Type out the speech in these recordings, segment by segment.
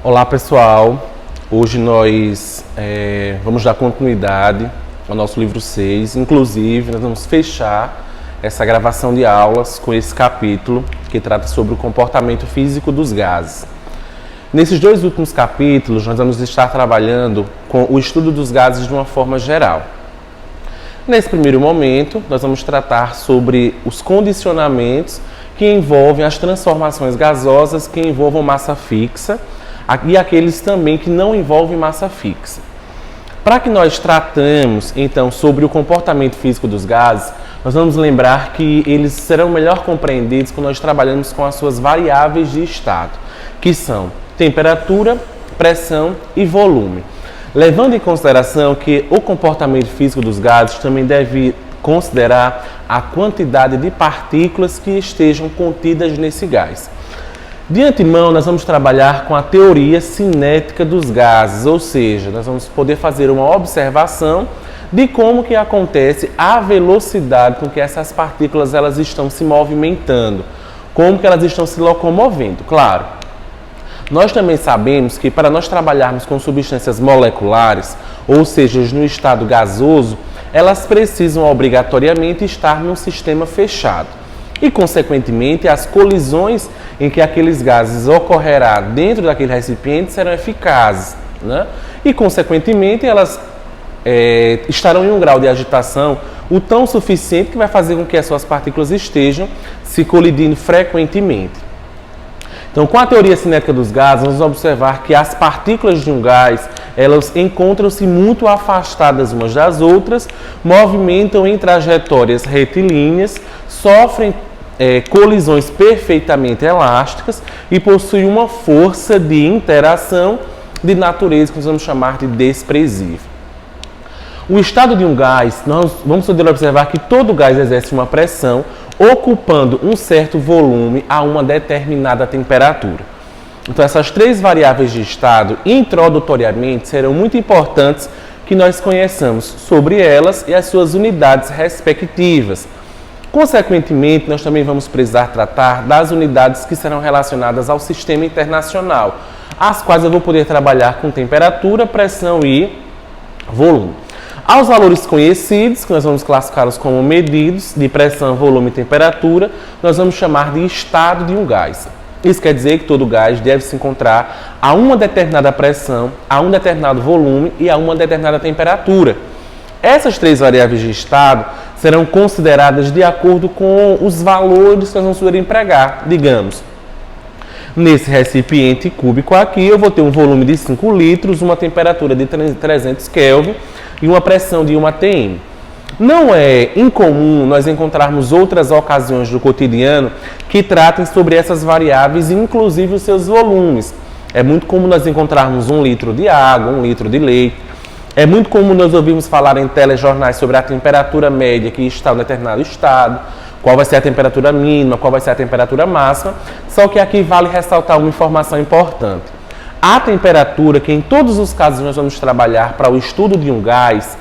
Olá pessoal, hoje nós vamos dar continuidade ao nosso livro 6, inclusive nós vamos fechar essa gravação de aulas com esse capítulo que trata sobre o comportamento físico dos gases. Nesses dois últimos capítulos nós vamos estar trabalhando com o estudo dos gases de uma forma geral. Nesse primeiro momento nós vamos tratar sobre os condicionamentos que envolvem as transformações gasosas que envolvam massa fixa e aqueles também que não envolvem massa fixa. Para que nós tratamos, então, sobre o comportamento físico dos gases, nós vamos lembrar que eles serão melhor compreendidos quando nós trabalhamos com as suas variáveis de estado, que são temperatura, pressão e volume. Levando em consideração que o comportamento físico dos gases também deve considerar a quantidade de partículas que estejam contidas nesse gás. De antemão, nós vamos trabalhar com a teoria cinética dos gases, ou seja, nós vamos poder fazer uma observação de como que acontece a velocidade com que essas partículas elas estão se movimentando, como que elas estão se locomovendo. Claro, nós também sabemos que para nós trabalharmos com substâncias moleculares, ou seja, no estado gasoso, elas precisam obrigatoriamente estar num sistema fechado. E, consequentemente, as colisões em que aqueles gases ocorrerá dentro daquele recipiente serão eficazes, né? E, consequentemente, elas estarão em um grau de agitação o tão suficiente que vai fazer com que as suas partículas estejam se colidindo frequentemente. Então, com a teoria cinética dos gases, vamos observar que as partículas de um gás, elas encontram-se muito afastadas umas das outras, movimentam em trajetórias retilíneas, sofrem colisões perfeitamente elásticas e possuem uma força de interação de natureza que nós vamos chamar de desprezível. O estado de um gás, nós vamos poder observar que todo gás exerce uma pressão ocupando um certo volume a uma determinada temperatura. Então, essas três variáveis de estado, introdutoriamente, serão muito importantes que nós conheçamos sobre elas e as suas unidades respectivas. Consequentemente, nós também vamos precisar tratar das unidades que serão relacionadas ao sistema internacional, as quais eu vou poder trabalhar com temperatura, pressão e volume. Aos valores conhecidos, que nós vamos classificá-los como medidos, de pressão, volume e temperatura, nós vamos chamar de estado de um gás. Isso quer dizer que todo gás deve se encontrar a uma determinada pressão, a um determinado volume e a uma determinada temperatura. Essas três variáveis de estado serão consideradas de acordo com os valores que nós vamos poder empregar. Digamos, nesse recipiente cúbico aqui, eu vou ter um volume de 5 litros, uma temperatura de 300 Kelvin e uma pressão de 1 atm. Não é incomum nós encontrarmos outras ocasiões do cotidiano que tratem sobre essas variáveis, inclusive os seus volumes. É muito comum nós encontrarmos 1 litro de água, 1 litro de leite. É muito comum nós ouvirmos falar em telejornais sobre a temperatura média que está em um determinado estado, qual vai ser a temperatura mínima, qual vai ser a temperatura máxima, só que aqui vale ressaltar uma informação importante. A temperatura que em todos os casos nós vamos trabalhar para o estudo de um gás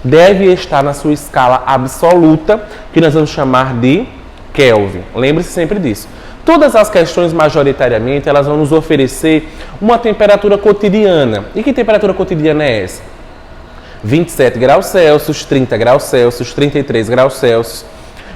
deve estar na sua escala absoluta, que nós vamos chamar de Kelvin. Lembre-se sempre disso. Todas as questões, majoritariamente, elas vão nos oferecer uma temperatura cotidiana. E que temperatura cotidiana é essa? 27 graus Celsius, 30 graus Celsius, 33 graus Celsius.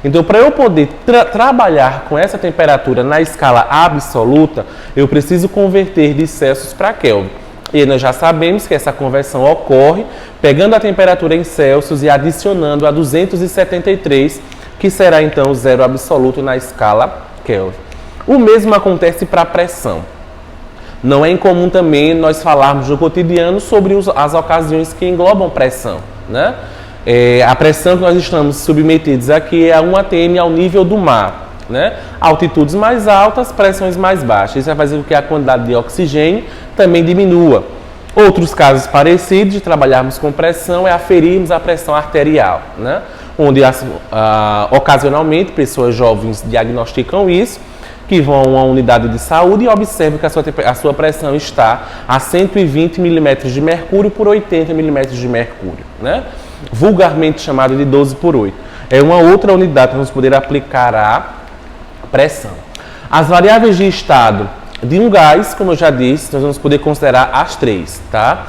Então, para eu poder trabalhar com essa temperatura na escala absoluta, eu preciso converter de Celsius para Kelvin. E nós já sabemos que essa conversão ocorre pegando a temperatura em Celsius e adicionando a 273, que será então o zero absoluto na escala Kelvin. O mesmo acontece para a pressão. Não é incomum também nós falarmos no cotidiano sobre as ocasiões que englobam pressão, né? A pressão que nós estamos submetidos aqui é a 1 atm ao nível do mar, né? Altitudes mais altas, pressões mais baixas. Isso vai fazer com que a quantidade de oxigênio também diminua. Outros casos parecidos de trabalharmos com pressão é aferirmos a pressão arterial, né? Onde ocasionalmente pessoas jovens diagnosticam isso, que vão a uma unidade de saúde e observam que a sua pressão está a 120 milímetros de mercúrio por 80 milímetros de mercúrio, né? Vulgarmente chamado de 12 por 8. É uma outra unidade que vamos poder aplicar a pressão. As variáveis de estado de um gás, como eu já disse, nós vamos poder considerar as três, tá?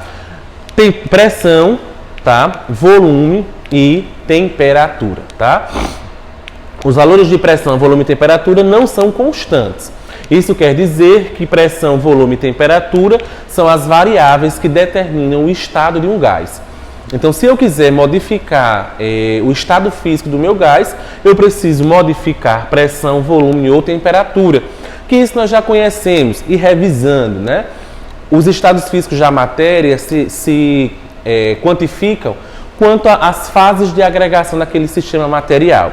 Tem pressão, tá? Volume e temperatura, tá? Os valores de pressão, volume e temperatura não são constantes. Isso quer dizer que pressão, volume e temperatura são as variáveis que determinam o estado de um gás. Então, se eu quiser modificar o estado físico do meu gás, eu preciso modificar pressão, volume ou temperatura, que isso nós já conhecemos. E revisando, né? Os estados físicos da matéria se quantificam quanto às fases de agregação daquele sistema material.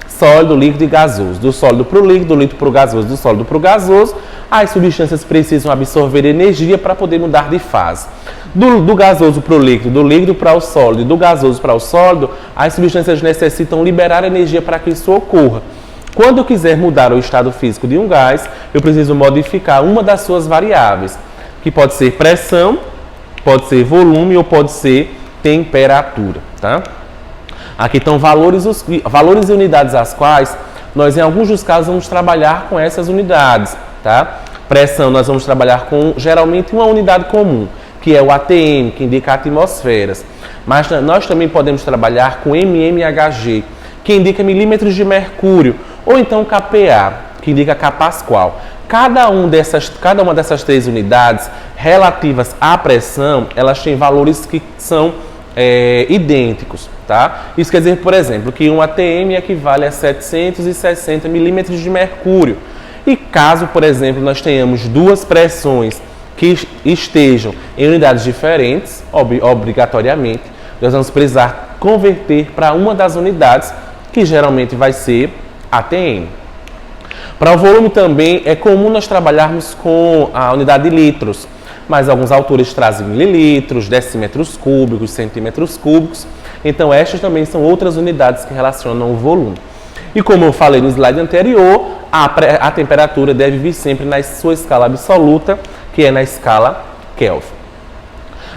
Sólido, líquido e gasoso. Do sólido para o líquido, do líquido para o gasoso, do sólido para o gasoso, as substâncias precisam absorver energia para poder mudar de fase. Do gasoso para o líquido, do líquido para o sólido, do gasoso para o sólido, as substâncias necessitam liberar energia para que isso ocorra. Quando eu quiser mudar o estado físico de um gás, eu preciso modificar uma das suas variáveis, que pode ser pressão, pode ser volume ou pode ser temperatura, tá? Aqui estão valores e unidades às quais nós, em alguns dos casos, vamos trabalhar com essas unidades, tá? Pressão, nós vamos trabalhar com, geralmente, uma unidade comum, que é o ATM, que indica atmosferas. Mas nós também podemos trabalhar com mmHg, que indica milímetros de mercúrio, ou então kPa, que indica K Pascal. Cada uma dessas três unidades relativas à pressão, elas têm valores que são idênticos, tá? Isso quer dizer, por exemplo, que um ATM equivale a 760 milímetros de mercúrio. E caso, por exemplo, nós tenhamos duas pressões que estejam em unidades diferentes, obrigatoriamente, nós vamos precisar converter para uma das unidades, que geralmente vai ser ATM. Para o volume também é comum nós trabalharmos com a unidade de litros, mas alguns autores trazem mililitros, decímetros cúbicos, centímetros cúbicos. Então, estas também são outras unidades que relacionam o volume. E como eu falei no slide anterior, a temperatura deve vir sempre na sua escala absoluta, que é na escala Kelvin.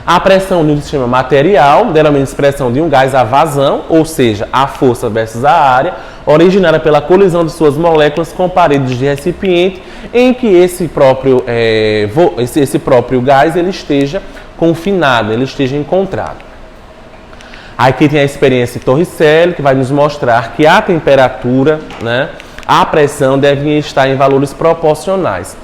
A pressão no sistema material, geralmente expressão de um gás a vazão, ou seja, a força versus a área, originada pela colisão de suas moléculas com paredes de recipiente, em que esse próprio gás ele esteja confinado, ele esteja encontrado. Aqui tem a experiência Torricelli, que vai nos mostrar que a temperatura, né, a pressão devem estar em valores proporcionais.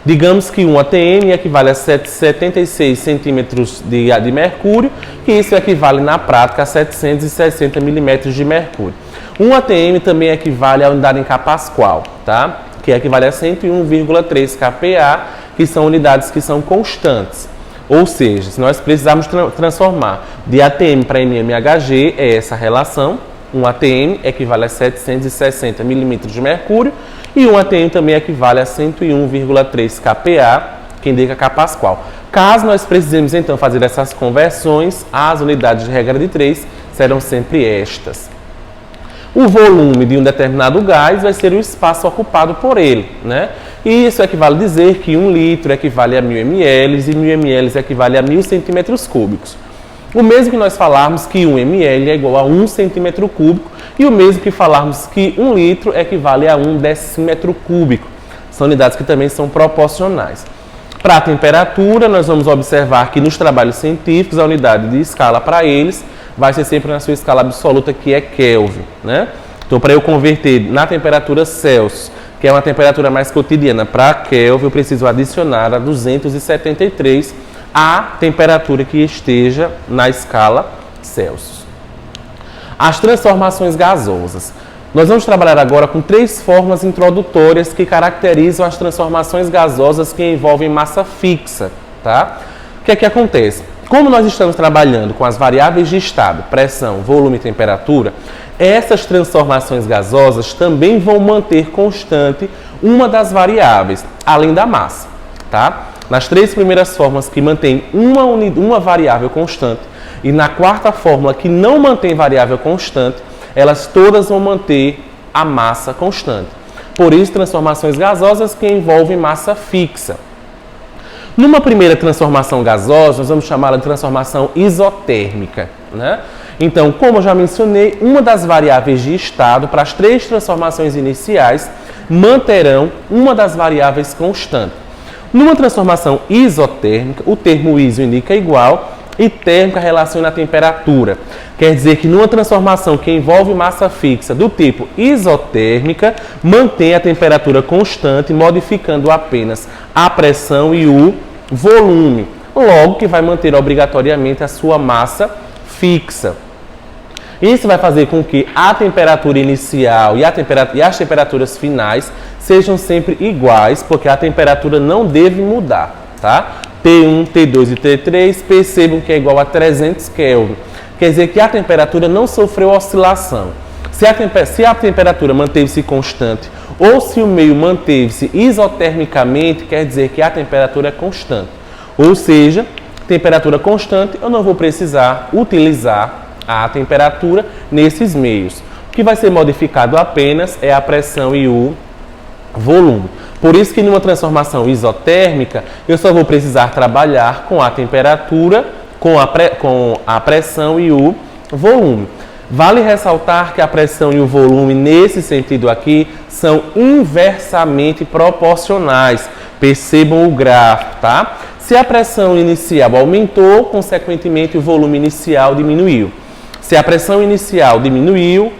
Digamos que um ATM equivale a 76 centímetros de mercúrio, que isso equivale na prática a 760 milímetros de mercúrio. Um ATM também equivale à unidade em K Pascal, tá? Que equivale a 101,3 kPa, que são unidades que são constantes. Ou seja, se nós precisarmos transformar de ATM para mmHg, é essa relação. Um ATM equivale a 760 milímetros de mercúrio e um ATM também equivale a 101,3 kPa, que indica K Pascal. Caso nós precisemos então fazer essas conversões, as unidades de regra de 3 serão sempre estas. O volume de um determinado gás vai ser o espaço ocupado por ele, né? E isso equivale a dizer que 1 litro equivale a 1000 ml e 1000 ml equivale a 1000 centímetros cúbicos. O mesmo que nós falarmos que 1 ml é igual a 1 centímetro cúbico e o mesmo que falarmos que 1 litro equivale a 1 decímetro cúbico. São unidades que também são proporcionais. Para a temperatura, nós vamos observar que nos trabalhos científicos a unidade de escala para eles vai ser sempre na sua escala absoluta, que é Kelvin, né? Então, para eu converter na temperatura Celsius, que é uma temperatura mais cotidiana, para Kelvin, eu preciso adicionar a 273 a temperatura que esteja na escala Celsius. As transformações gasosas. Nós vamos trabalhar agora com 3 formas introdutórias que caracterizam as transformações gasosas que envolvem massa fixa, tá? O que é que acontece? Como nós estamos trabalhando com as variáveis de estado, pressão, volume e temperatura, essas transformações gasosas também vão manter constante uma das variáveis, além da massa, tá? Nas 3 primeiras formas que mantém uma variável constante e na 4ª fórmula que não mantém variável constante, elas todas vão manter a massa constante. Por isso, transformações gasosas que envolvem massa fixa. Numa primeira transformação gasosa, nós vamos chamá-la de transformação isotérmica, né? Então, como eu já mencionei, uma das variáveis de estado para as 3 transformações iniciais manterão uma das variáveis constante. Numa transformação isotérmica, o termo iso indica igual e térmica relaciona a temperatura. Quer dizer que numa transformação que envolve massa fixa do tipo isotérmica, mantém a temperatura constante, modificando apenas a pressão e o volume. Logo que vai manter obrigatoriamente a sua massa fixa. Isso vai fazer com que a temperatura inicial e as temperaturas finais sejam sempre iguais, porque a temperatura não deve mudar, tá? T1, T2 e T3, percebam que é igual a 300 Kelvin. Quer dizer que a temperatura não sofreu oscilação. Se a temperatura manteve-se constante ou se o meio manteve-se isotermicamente, quer dizer que a temperatura é constante. Ou seja, temperatura constante, eu não vou precisar utilizar a temperatura nesses meios. O que vai ser modificado apenas é a pressão e o volume. Por isso que numa transformação isotérmica, eu só vou precisar trabalhar com a temperatura, com a pressão e o volume. Vale ressaltar que a pressão e o volume, nesse sentido aqui, são inversamente proporcionais. Percebam o gráfico, tá? Se a pressão inicial aumentou, consequentemente o volume inicial diminuiu. Se a pressão inicial diminuiu,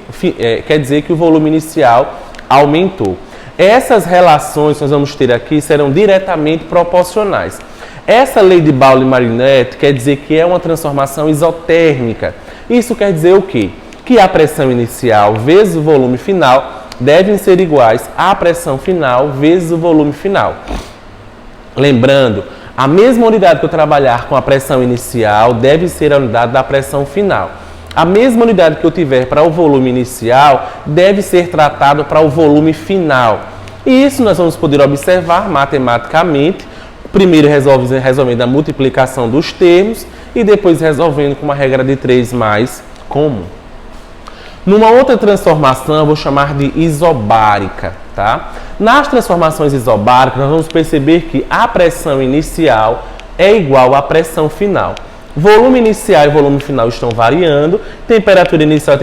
quer dizer que o volume inicial aumentou. Essas relações que nós vamos ter aqui serão diretamente proporcionais. Essa lei de Pauli-Marinetti quer dizer que é uma transformação isotérmica. Isso quer dizer o quê? Que a pressão inicial vezes o volume final devem ser iguais à pressão final vezes o volume final. Lembrando, a mesma unidade que eu trabalhar com a pressão inicial deve ser a unidade da pressão final. A mesma unidade que eu tiver para o volume inicial deve ser tratado para o volume final. E isso nós vamos poder observar matematicamente, primeiro resolvendo a multiplicação dos termos e depois resolvendo com uma regra de 3 mais comum. Numa outra transformação, eu vou chamar de isobárica, tá? Nas transformações isobáricas, nós vamos perceber que a pressão inicial é igual à pressão final. Volume inicial e volume final estão variando, temperatura inicial e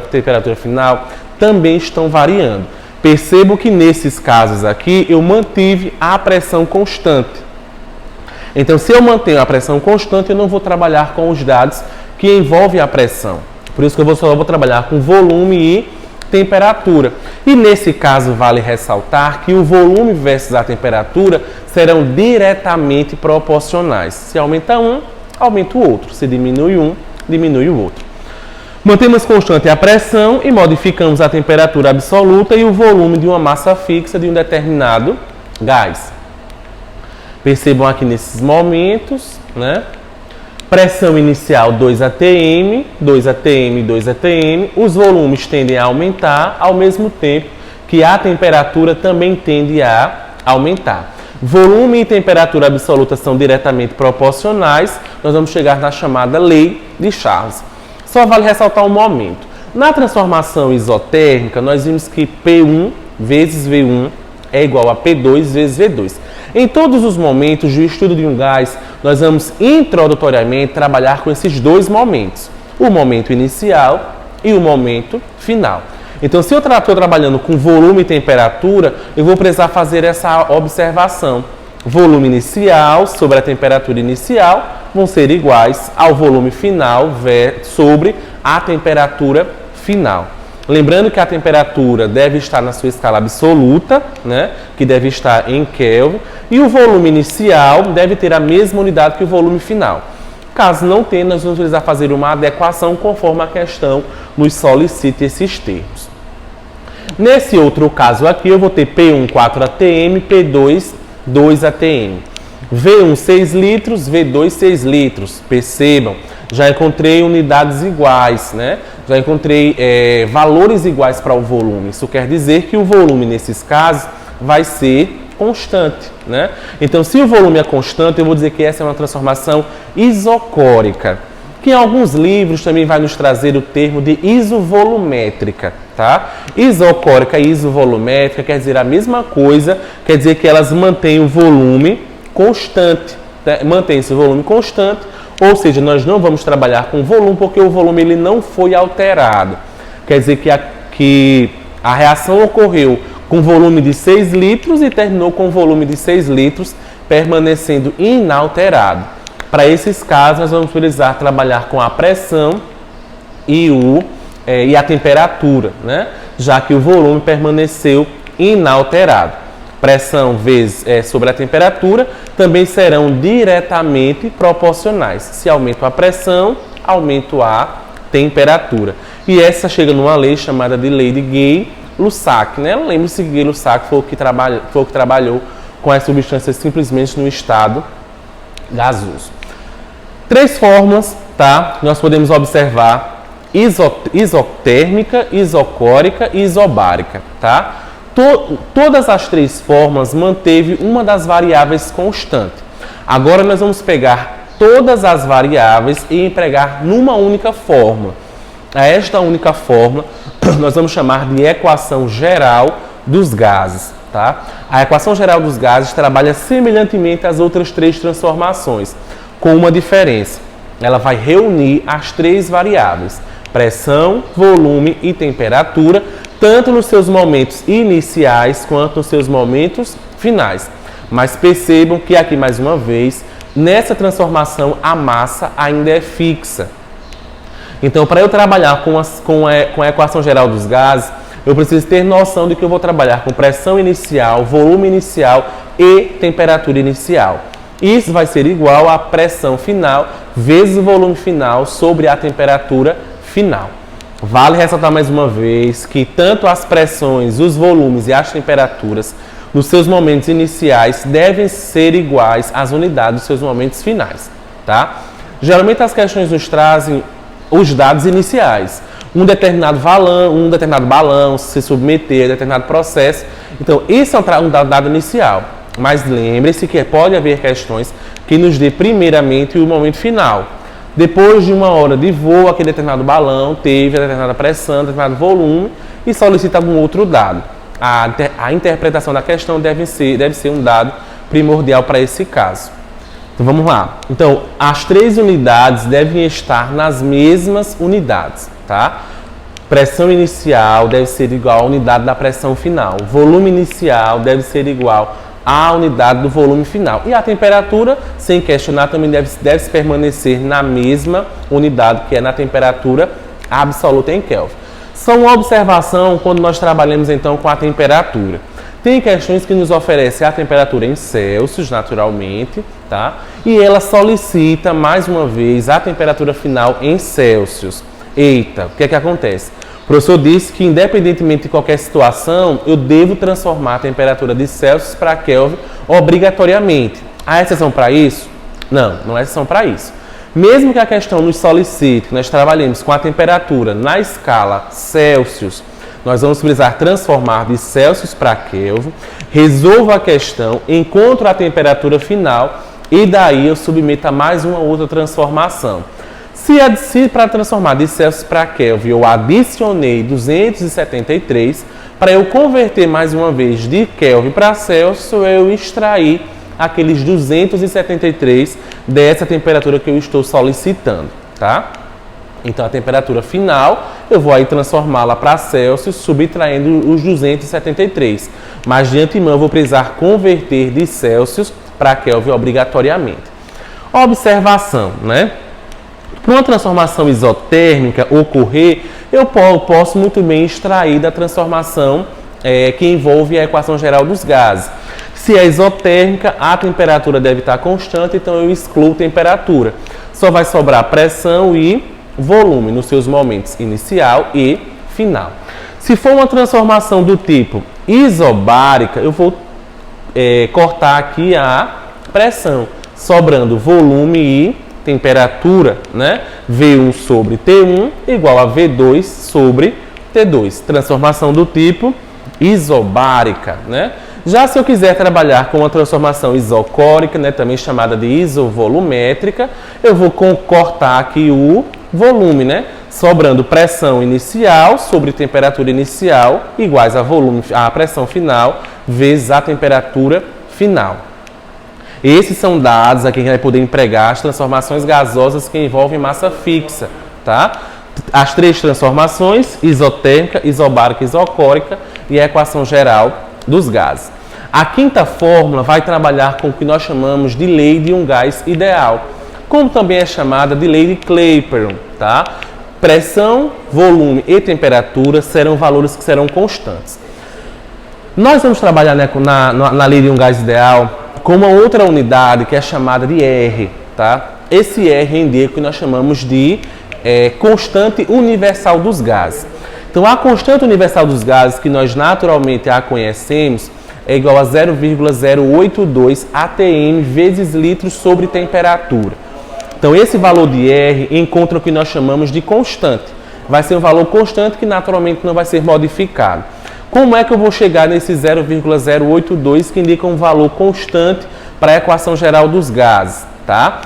temperatura final também estão variando. Percebo que nesses casos aqui eu mantive a pressão constante. Então, se eu mantenho a pressão constante, eu não vou trabalhar com os dados que envolvem a pressão. Por isso que eu só vou trabalhar com volume e temperatura. E nesse caso vale ressaltar que o volume versus a temperatura serão diretamente proporcionais. Se aumenta um, aumenta o outro. Se diminui um, diminui o outro. Mantemos constante a pressão e modificamos a temperatura absoluta e o volume de uma massa fixa de um determinado gás. Percebam aqui nesses momentos, né? Pressão inicial 2 atm, 2 atm, 2 atm. Os volumes tendem a aumentar ao mesmo tempo que a temperatura também tende a aumentar. Volume e temperatura absoluta são diretamente proporcionais. Nós vamos chegar na chamada lei de Charles. Só vale ressaltar um momento. Na transformação isotérmica, nós vimos que P1 vezes V1 é igual a P2 vezes V2. Em todos os momentos do estudo de um gás, nós vamos introdutoriamente trabalhar com esses dois momentos. O momento inicial e o momento final. Então, se eu estou trabalhando com volume e temperatura, eu vou precisar fazer essa observação. Volume inicial sobre a temperatura inicial vão ser iguais ao volume final sobre a temperatura final. Lembrando que a temperatura deve estar na sua escala absoluta, né, que deve estar em Kelvin, e o volume inicial deve ter a mesma unidade que o volume final. Caso não tenha, nós vamos precisar fazer uma adequação conforme a questão nos solicite esses termos. Nesse outro caso aqui, eu vou ter P1 4 atm, P2 2 atm. V1 6 litros, V2 6 litros. Percebam, já encontrei unidades iguais, né? Já encontrei valores iguais para o volume. Isso quer dizer que o volume, nesses casos, vai ser constante, né? Então, se o volume é constante, eu vou dizer que essa é uma transformação isocórica, que em alguns livros também vai nos trazer o termo de isovolumétrica, tá? Isocórica e isovolumétrica quer dizer a mesma coisa, quer dizer que elas mantêm o volume constante, né? Mantém-se o volume constante, ou seja, nós não vamos trabalhar com volume porque o volume ele não foi alterado. Quer dizer que a reação ocorreu com volume de 6 litros e terminou com volume de 6 litros, permanecendo inalterado. Para esses casos, nós vamos trabalhar com a pressão e a temperatura, né? Já que o volume permaneceu inalterado. Pressão vezes sobre a temperatura também serão diretamente proporcionais. Se aumento a pressão, aumento a temperatura. E essa chega numa lei chamada de lei de Gay-Lussac, né? Lembre-se que Gay-Lussac foi o que trabalhou com as substâncias simplesmente no estado gasoso. 3 formas, tá? Nós podemos observar: isotérmica, isocórica e isobárica, tá? Todas as 3 formas manteve uma das variáveis constante. Agora nós vamos pegar todas as variáveis e empregar numa única forma. A esta única forma nós vamos chamar de equação geral dos gases, tá? A equação geral dos gases trabalha semelhantemente às outras 3 transformações, com uma diferença. Ela vai reunir as 3 variáveis: pressão, volume e temperatura, tanto nos seus momentos iniciais quanto nos seus momentos finais. Mas percebam que aqui, mais uma vez, nessa transformação a massa ainda é fixa. Então, para eu trabalhar com a equação geral dos gases, eu preciso ter noção de que eu vou trabalhar com pressão inicial, volume inicial e temperatura inicial. Isso vai ser igual à pressão final vezes o volume final sobre a temperatura final. Vale ressaltar mais uma vez que tanto as pressões, os volumes e as temperaturas nos seus momentos iniciais devem ser iguais às unidades dos seus momentos finais, tá? Geralmente as questões nos trazem os dados iniciais. Um determinado balão se submeter a determinado processo. Então, esse é um dado inicial. Mas lembre-se que pode haver questões que nos dê primeiramente o momento final. Depois de 1 hora de voo, aquele determinado balão teve a determinada pressão, determinado volume e solicita algum outro dado. A interpretação da questão deve ser um dado primordial para esse caso. Então vamos lá. Então, as 3 unidades devem estar nas mesmas unidades, tá? Pressão inicial deve ser igual à unidade da pressão final. Volume inicial deve ser igual à unidade do volume final. E a temperatura, sem questionar, também deve permanecer na mesma unidade, que é na temperatura absoluta em Kelvin. Só uma observação quando nós trabalhamos então com a temperatura. Tem questões que nos oferecem a temperatura em Celsius, naturalmente, tá? E ela solicita, mais uma vez, a temperatura final em Celsius. Eita, o que é que acontece? O professor disse que, independentemente de qualquer situação, eu devo transformar a temperatura de Celsius para Kelvin obrigatoriamente. Há exceção para isso? Não, não há exceção para isso. Mesmo que a questão nos solicite que nós trabalhemos com a temperatura na escala Celsius, nós vamos precisar transformar de Celsius para Kelvin, resolvo a questão, encontro a temperatura final e daí eu submeto a mais uma outra transformação. Se para transformar de Celsius para Kelvin eu adicionei 273, para eu converter mais uma vez de Kelvin para Celsius, eu extrair aqueles 273 dessa temperatura que eu estou solicitando, tá? Então, a temperatura final, eu vou aí transformá-la para Celsius, subtraindo os 273. Mas, de antemão, eu vou precisar converter de Celsius para Kelvin obrigatoriamente. Observação, né? Para uma transformação isotérmica ocorrer, eu posso muito bem extrair da transformação que envolve a equação geral dos gases. Se é isotérmica, a temperatura deve estar constante, então eu excluo temperatura. Só vai sobrar pressão e volume nos seus momentos inicial e final. Se for uma transformação do tipo isobárica, eu vou cortar aqui a pressão, sobrando volume e temperatura, né? V1 sobre T1 igual a V2 sobre T2. Transformação do tipo isobárica, né? Já se eu quiser trabalhar com uma transformação isocórica, né, também chamada de isovolumétrica, eu vou cortar aqui o volume, né, sobrando pressão inicial sobre temperatura inicial iguais a pressão final vezes a temperatura final. Esses são dados aqui que a gente vai poder empregar as transformações gasosas que envolvem massa fixa, tá? As 3 transformações, isotérmica, isobárica e isocórica, e a equação geral dos gases. A quinta fórmula vai trabalhar com o que nós chamamos de lei de um gás ideal, como também é chamada de lei de Clapeyron, tá? Pressão, volume e temperatura serão valores que serão constantes. Nós vamos trabalhar, né, na lei de um gás ideal com uma outra unidade que é chamada de R, tá? Esse R indica o que nós chamamos de constante universal dos gases. Então, a constante universal dos gases, que nós naturalmente a conhecemos, é igual a 0,082 atm vezes litros sobre temperatura. Então, esse valor de R encontra o que nós chamamos de constante. Vai ser um valor constante que naturalmente não vai ser modificado. Como é que eu vou chegar nesse 0,082 que indica um valor constante para a equação geral dos gases, tá?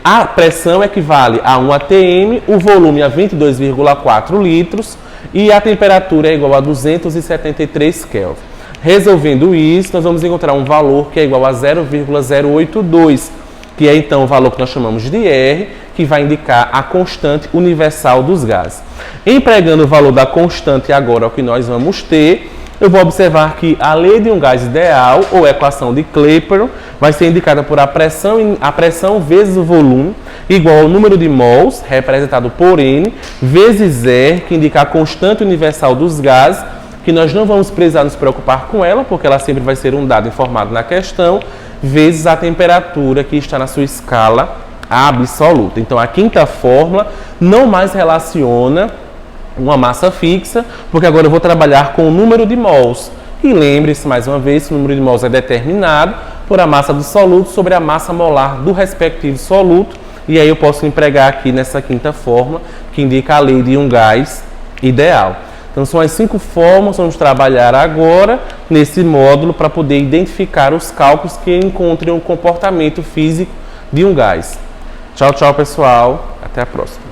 A pressão equivale a 1 atm, o volume a 22,4 litros e a temperatura é igual a 273 Kelvin. Resolvendo isso, nós vamos encontrar um valor que é igual a 0,082, que é então o valor que nós chamamos de R, que vai indicar a constante universal dos gases. Empregando o valor da constante agora, o que nós vamos ter, eu vou observar que a lei de um gás ideal, ou equação de Clapeyron, vai ser indicada por a pressão vezes o volume, igual ao número de mols, representado por N, vezes R, que indica a constante universal dos gases, que nós não vamos precisar nos preocupar com ela, porque ela sempre vai ser um dado informado na questão, vezes a temperatura que está na sua escala absoluta. Então, a quinta fórmula não mais relaciona uma massa fixa, porque agora eu vou trabalhar com o número de mols. E lembre-se, mais uma vez, que o número de mols é determinado por a massa do soluto sobre a massa molar do respectivo soluto. E aí eu posso empregar aqui nessa quinta fórmula, que indica a lei de um gás ideal. Então, são as 5 fórmulas que vamos trabalhar agora nesse módulo para poder identificar os cálculos que encontrem o comportamento físico de um gás. Tchau, tchau, pessoal. Até a próxima.